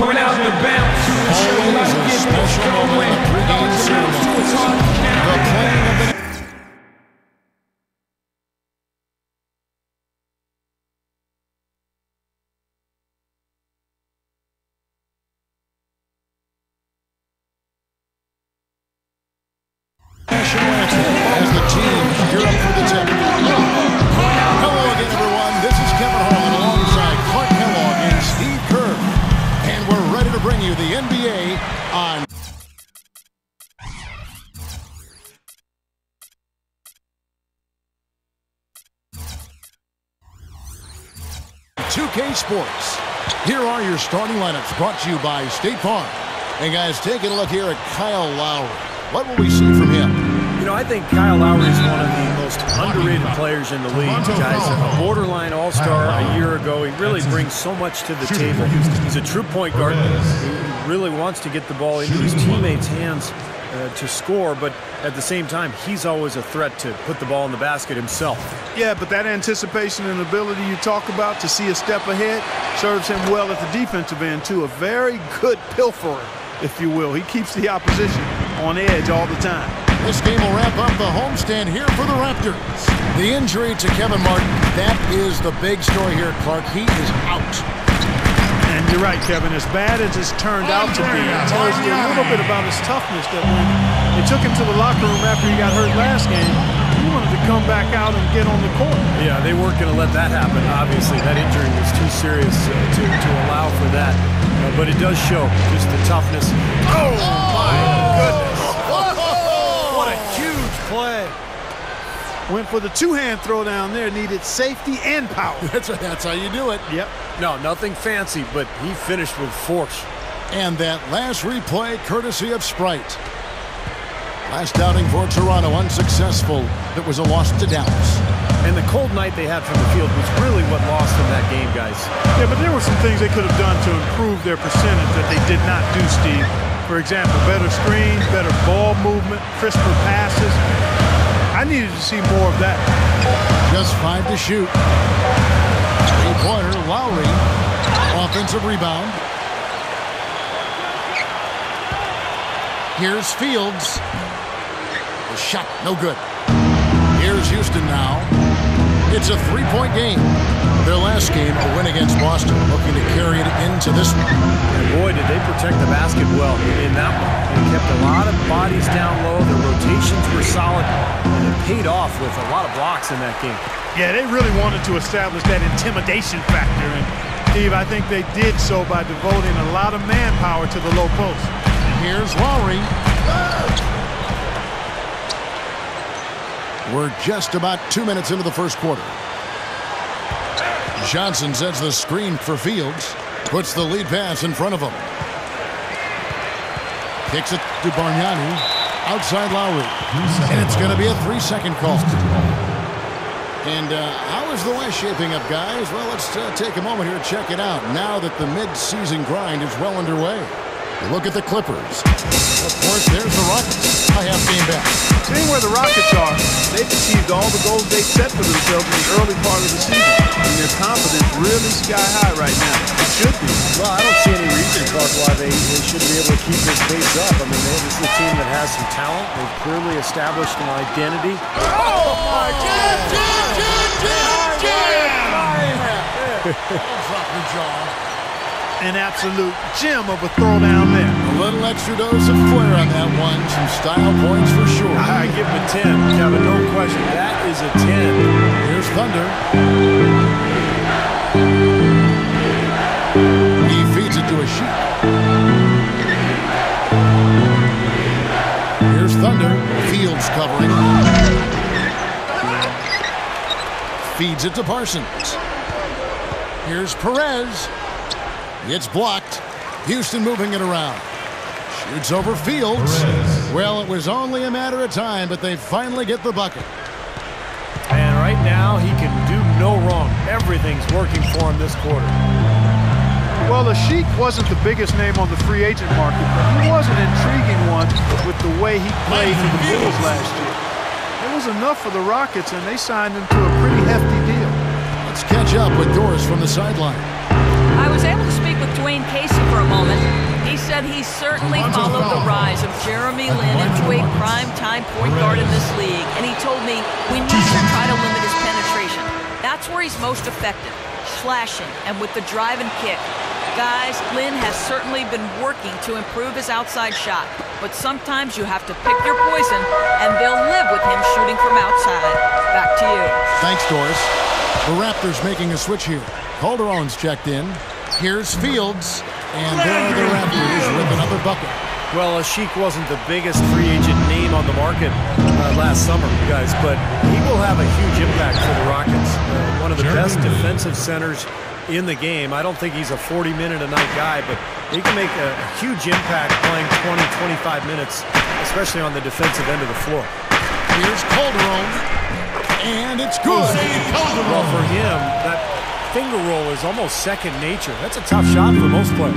Point out the bounce. Always a special moment in a pregame ceremony. The playing of the national anthem as the teams gear up for the tip. Hello again, everyone. This is Kevin Harlan alongside Clark Kellogg and Steve Kerr. And we're ready to bring you the NBA on 2K Sports. Here are your starting lineups brought to you by State Farm. And guys, taking a look here at Kyle Lowry. What will we see from him? You know, I think Kyle Lowry is one of the most underrated players in the league, guys. A borderline all-star a year ago. He really brings so much to the table. He's a true point guard. He really wants to get the ball into his teammates' hands to score, but at the same time, he's always a threat to put the ball in the basket himself. Yeah, but that anticipation and ability you talk about to see a step ahead serves him well at the defensive end, too. A very good pilferer, if you will. He keeps the opposition on edge all the time. This game will wrap up the homestand here for the Raptors. The injury to Kevin Martin, that is the big story here, Clark. He is out. And you're right, Kevin. As bad as it's turned out to be, it tells you a little bit about his toughness that when they took him to the locker room after he got hurt last game, he wanted to come back out and get on the court. Yeah, they weren't going to let that happen, obviously. That injury was too serious to allow for that. But it does show just the toughness. Oh, my goodness. What a huge play. Went for the two-hand throw down there, needed safety and power. That's how you do it. Yep. No, nothing fancy, but he finished with force. And that last replay, courtesy of Sprite. Last outing for Toronto, unsuccessful. It was a loss to Dallas. And the cold night they had from the field was really what lost them that game, guys. Yeah, but there were some things they could have done to improve their percentage that they did not do, Steve. For example, better screens, better ball movement, crisper passes. I needed to see more of that. Just 5 to shoot. Three-pointer, Lowry. Offensive rebound. Here's Fields. The shot, no good. Here's Houston now. It's a three-point game. Their last game, a win against Boston, looking to carry it into this one. And boy, did they protect the basket well in that one. They kept a lot of bodies down low. The rotations were solid, and it paid off with a lot of blocks in that game. Yeah, they really wanted to establish that intimidation factor. And, Steve, I think they did so by devoting a lot of manpower to the low post. Here's Lowry. We're just about 2 minutes into the first quarter. Johnson sets the screen for Fields. Puts the lead pass in front of him. Kicks it to Bargnani. Outside Lowry. And it's going to be a 3-second call. And how is the West shaping up, guys? Well, let's take a moment here and check it out. Now that the mid-season grind is well underway. Look at the Clippers. Of course, there's the Rockets. A half game back. Seeing where the Rockets are, they've achieved all the goals they set for themselves in the early part of the season. And their confidence really sky high right now. It should be. Well, I don't see any reason, Clark, why they shouldn't be able to keep this pace up. I mean, this is a team that has some talent. They've clearly established an identity. Oh, my God! Drop your jaw. An absolute gem of a throwdown there. A little extra dose of flair on that one. Some style points for sure. I give him a 10, Kevin, no question. That is a 10. Here's Thunder. He feeds it to a sheet. Here's Thunder. Fields covering. Feeds it to Parsons. Here's Perez. It's blocked. Houston moving it around. Shoots over Fields. Well, it was only a matter of time, but they finally get the bucket. And right now, he can do no wrong. Everything's working for him this quarter. Well, the Sheik wasn't the biggest name on the free agent market, but he was an intriguing one with the way he played for the Bulls last year. It was enough for the Rockets, and they signed him to a pretty hefty deal. Let's catch up with Doris from the sideline. I was able to speak with with Dwayne Casey for a moment. He said he certainly followed the rise of Jeremy Lin into a prime-time point guard in this league, and he told me we need to try to limit his penetration. That's where he's most effective, slashing and with the drive and kick. Guys, Lin has certainly been working to improve his outside shot, but sometimes you have to pick your poison, and they'll live with him shooting from outside. Back to you. Thanks, Doris. The Raptors making a switch here. Calderon's checked in. Here's Fields, and there are the Raptors with another bucket. Well, Asik wasn't the biggest free agent name on the market last summer, guys, but he will have a huge impact for the Rockets. One of the best defensive centers in the game. I don't think he's a 40-minute-a-night guy, but he can make a huge impact playing 20, 25 minutes, especially on the defensive end of the floor. Here's Calderon, and it's good. Well, for him, that finger roll is almost second nature. That's a tough shot for most players.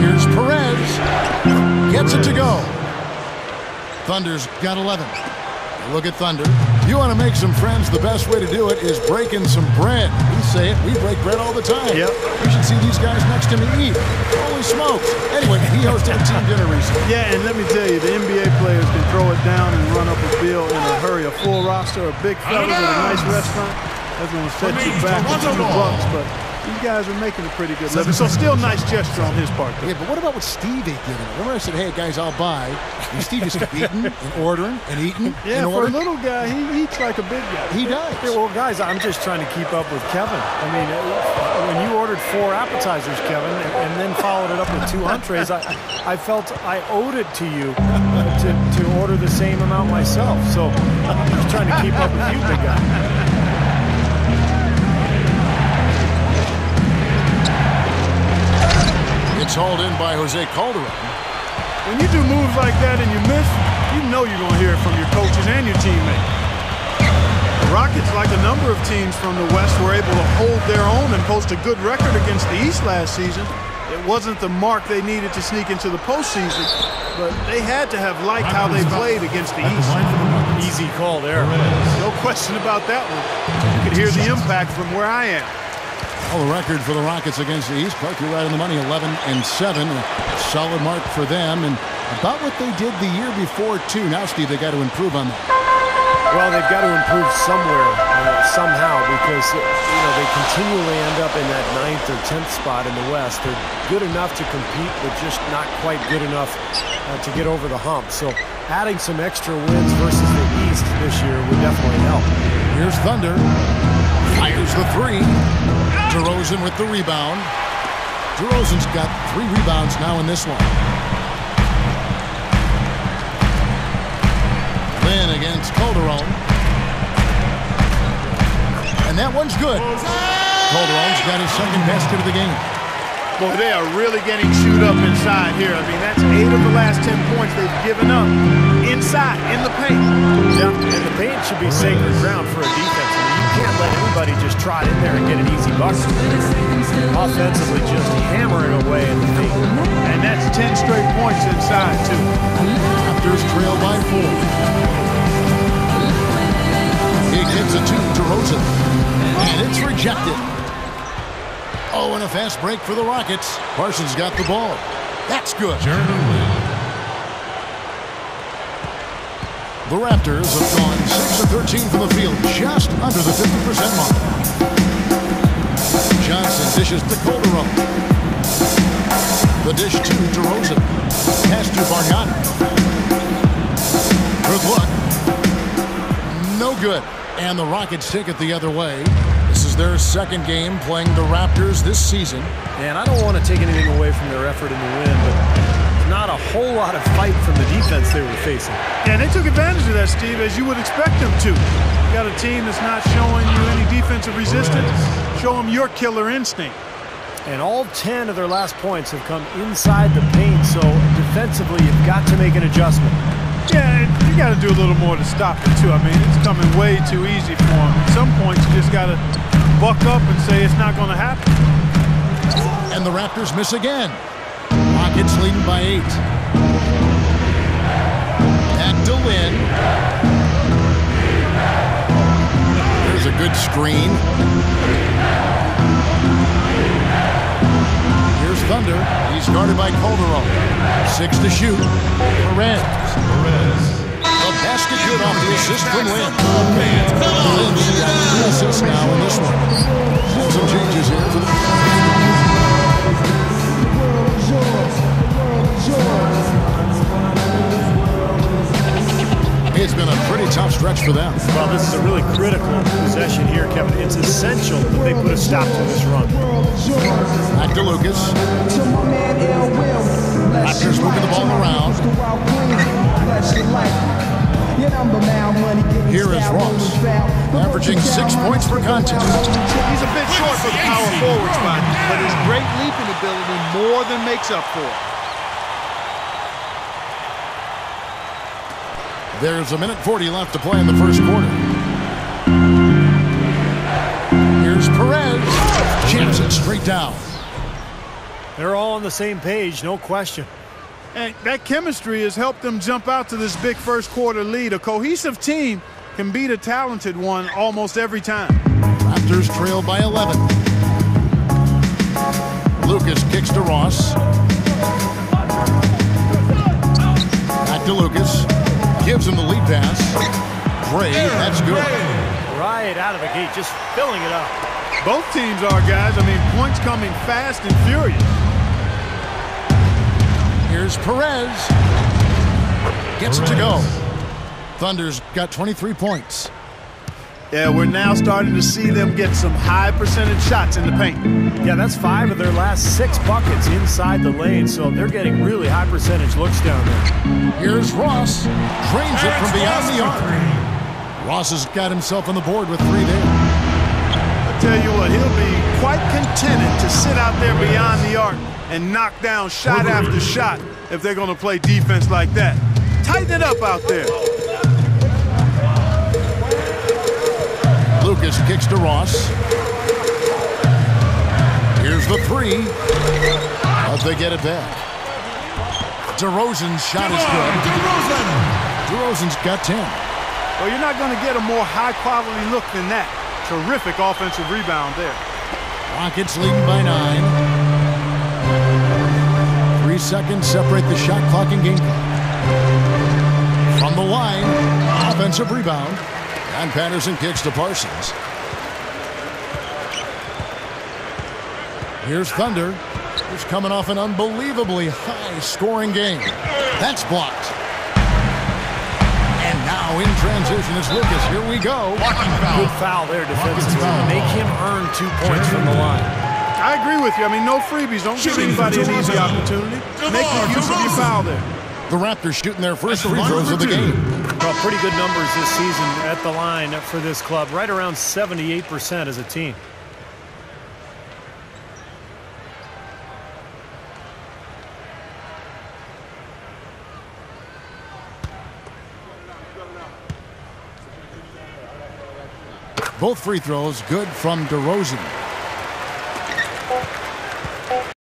Here's Perez. Gets it to go. Thunder's got 11. Look at Thunder. You want to make some friends, the best way to do it is breaking some bread. We say it, we break bread all the time. Yep. You should see these guys next to me eat. Holy smokes. Anyway, he hosted a team dinner recently. Yeah, and let me tell you, the NBA players can throw it down and run up a bill in a hurry. A full roster of big fellas at a nice restaurant, that's going to set you back a few bucks, but these guys are making a pretty good living. So still nice gesture on his part, though. Yeah, but what about what Steve ate giving? Remember I said, hey, guys, I'll buy. And Steve just kept eating and ordering and eating Yeah, and for a ordering. little guy, he eats like a big guy. He does. Yeah, well, guys, I'm just trying to keep up with Kevin. I mean, when you ordered 4 appetizers, Kevin, and then followed it up with 2 entrees, I felt I owed it to you to order the same amount myself. So I'm just trying to keep up with you, big guy. It's hauled in by Jose Calderon. When you do moves like that and you miss, you know you're going to hear it from your coaches and your teammates. The Rockets, like a number of teams from the West, were able to hold their own and post a good record against the East last season. It wasn't the mark they needed to sneak into the postseason, but they had to have liked how they played against the East. Easy call there. No question about that one. You could hear the impact from where I am. Well, the record for the Rockets against the East, Clark, you're right on the money, 11-7. A solid mark for them, and about what they did the year before, too. Now, Steve, they got to improve on that. Well, they've got to improve somewhere, somehow, because they continually end up in that 9th or 10th spot in the West. They're good enough to compete, but just not quite good enough to get over the hump. So adding some extra wins versus the East this year would definitely help. Here's Thunder. Fires the 3. DeRozan with the rebound. DeRozan's got 3 rebounds now in this one. Lin against Calderon. And that one's good. Calderon's got his second basket of the game. Boy, they are really getting chewed up inside here. I mean, that's 8 of the last 10 points they've given up inside, in the paint. Yeah, and the paint should be sacred ground for a defense. I mean, you can't let anybody just trot in there and get an easy bucket. Offensively, just hammering away at the paint. And that's 10 straight points inside, too. Raptors trail by 4. He gets it to DeRozan. And it's rejected. Oh, and a fast break for the Rockets. Parsons got the ball. That's good. The Raptors have gone 6 of 13 from the field, just under the 50% mark. Johnson dishes to Calderon. The dish to DeRozan. Pass to Bargnani. Good look. No good. And the Rockets take it the other way. This is their second game playing the Raptors this season. And I don't want to take anything away from their effort in the win, but not a whole lot of fight from the defense they were facing. And they took advantage of that, Steve, as you would expect them to. You got a team that's not showing you any defensive resistance. Show them your killer instinct. And all 10 of their last points have come inside the paint, so defensively you've got to make an adjustment. Yeah, you got to do a little more to stop it, too. I mean, it's coming way too easy for them. At some points, you just got to buck up and say it's not going to happen. And the Raptors miss again. Rockets leading by 8. Back to Lin. There's a good screen. Thunder. He's guarded by Calderon. 6 to shoot. Perez. The basket good off the assist from Lynn. Lynn's got 3 assists now in this one. Some changes here for the... It's been a pretty tough stretch for them. Well, this is a really critical possession here, Kevin. It's essential that they put a stop to this run. Back to Lucas. Raptors moving the ball around. Here is Ross, averaging 6 points per contest. He's a bit short for the power forward spot, but his great leaping ability more than makes up for it. There's 1:40 left to play in the first quarter. Here's Perez. Jams it straight down. They're all on the same page, no question. And that chemistry has helped them jump out to this big first quarter lead. A cohesive team can beat a talented one almost every time. Raptors trail by 11. Lucas kicks to Ross. Back to Lucas. Gives him the lead pass. Gray, that's good. Right out of the gate, just filling it up. Both teams are, guys. I mean, points coming fast and furious. Here's Perez. Gets it to go. Thunder's got 23 points. Yeah, we're now starting to see them get some high percentage shots in the paint. Yeah, that's 5 of their last 6 buckets inside the lane, so they're getting really high percentage looks down there. Here's Ross. Drains it from beyond the arc. Ross has got himself on the board with 3 there. I tell you what, he'll be quite contented to sit out there beyond the arc and knock down shot after shot if they're going to play defense like that. Tighten it up out there. Lucas kicks to Ross. Here's the 3. But they get it back. DeRozan's shot is good. DeRozan's got 10. Well, you're not going to get a more high-quality look than that. Terrific offensive rebound there. Rockets leading by 9. 3 seconds separate the shot clock and game clock. From the line, offensive rebound. And Patterson kicks to Parsons. Here's Thunder, who's coming off an unbelievably high-scoring game. That's blocked. And now in transition is Lucas. Here we go. Good foul there defensively. Make him earn 2 points from the line. I agree with you. I mean, no freebies. Don't give anybody an easy opportunity. Make use of your foul there. The Raptors shooting their first free throws of the game. Well, pretty good numbers this season at the line for this club. Right around 78% as a team. Both free throws good from DeRozan.